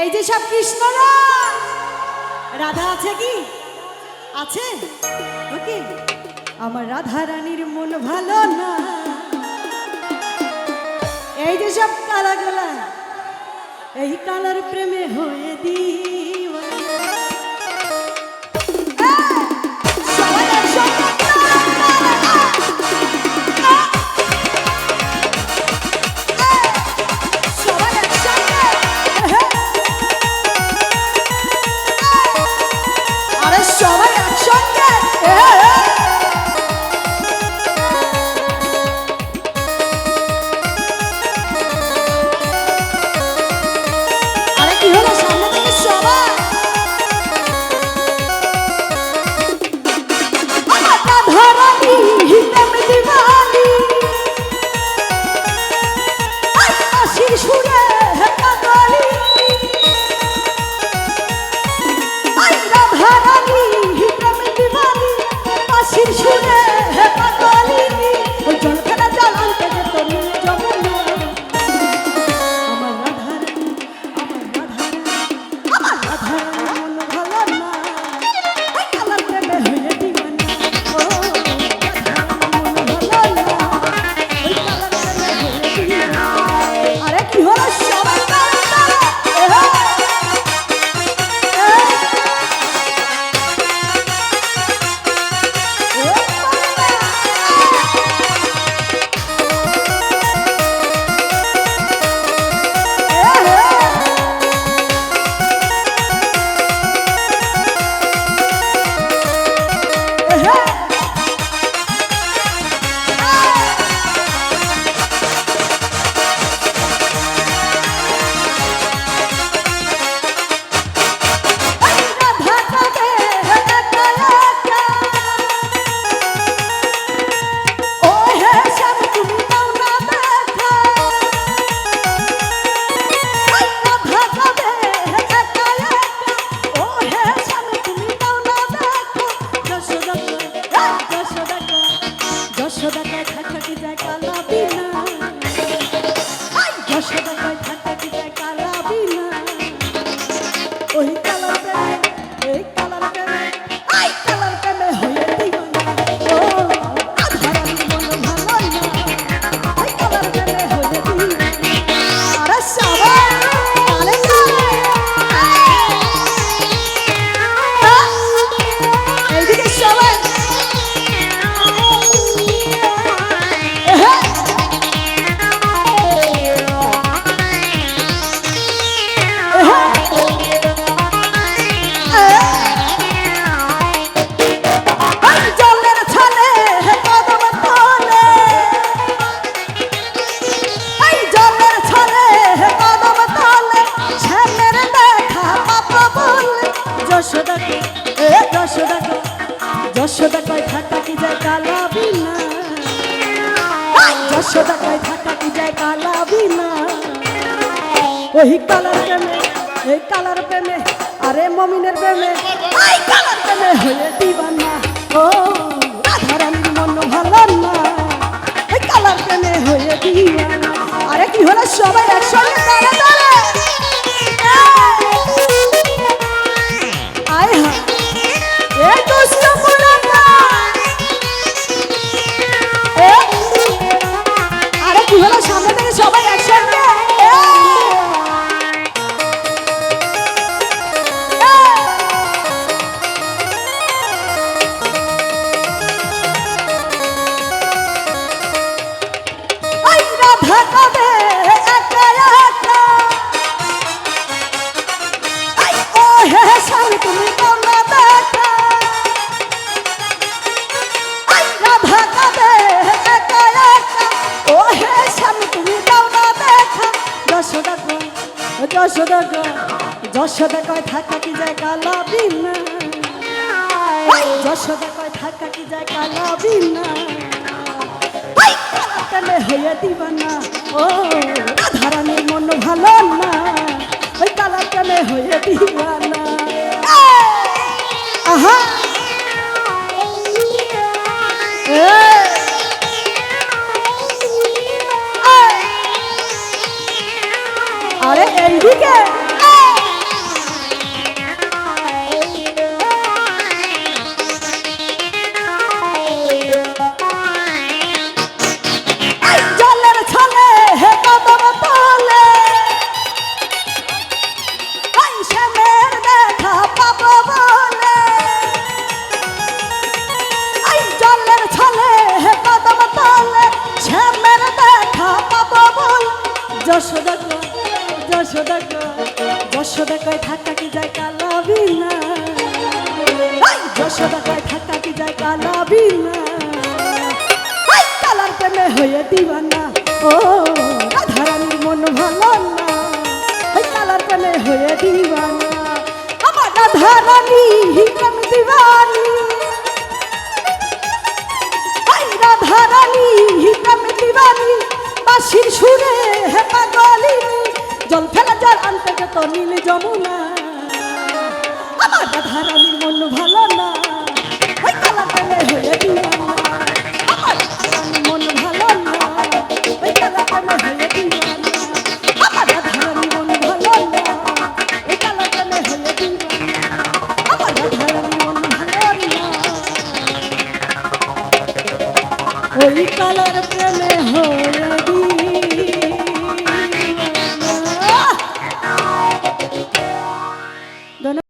এই যে সব কৃষ্ণরা, রাধা আছে কি? আছে ওকে। আমার রাধা রানীর মন ভালো না, এই যে সব কালা গলা, এই কালার প্রেমে হয়ে দিওয়ানা। যশোদা কয় থাকা কি যায় কালা বিনা, যশোদা কয় থাকা কি যায় কালা বিনা। ওই কালার প্রেমে, এই কালার প্রেমে, আরে মমিনের প্রেমে, ওই কালার প্রেমে হয়ে দিবানা। ও রাধা রানীর মন ভালো না, এই কালার প্রেমে হয়ে দিবানা। আরে কি হলো সবাই একসঙ্গে দাঁড়ে দাঁড়ে আয় হা এ দুষ্ট পুরানা। আরে কি হলো সামনে থেকে সবাই একসঙ্গে যশোদা কয় থাকা কি যায় কালা বিনা, যশোদা কয় থাকা কি যায় কালা বিনা। কালার হয়ে দিবানা, ও রাধা রানীর মন ভালো না, ওই কালার প্রেমে হয়ে দিবানা। আহা আরে এইদিকে যশোদা গো যশোদা গো যশোদা কয় ঢাকা কি যায় কালা বিনা যশোদা কয় ঢাকা কি যায় কালা বিনা কালার প্রেমে হয়ে দিবানা ও রাধারানীর মন ভালো না কালার প্রেমে হয়ে দিবানা আমার রাধারানী প্রেম দিবানি রাধারানী প্রেম দিবানি বাঁশির সুরে হে পাগলিনী জল ফেলা যার আনতে যেত নীল যমুনা আমার রাধারানীর মন ভালো না ওই কালার প্রেমে হয়ে দিবানা আমার রাধারানীর মন ভালো না ওই কালার প্রেমে হয়ে দিবানা আমার রাধারানীর মন ভালো না ওই কালার প্রেমে হয়ে দিবানা আমার রাধারানীর মন ভালো না ওই কালার প্রেমে হয়ে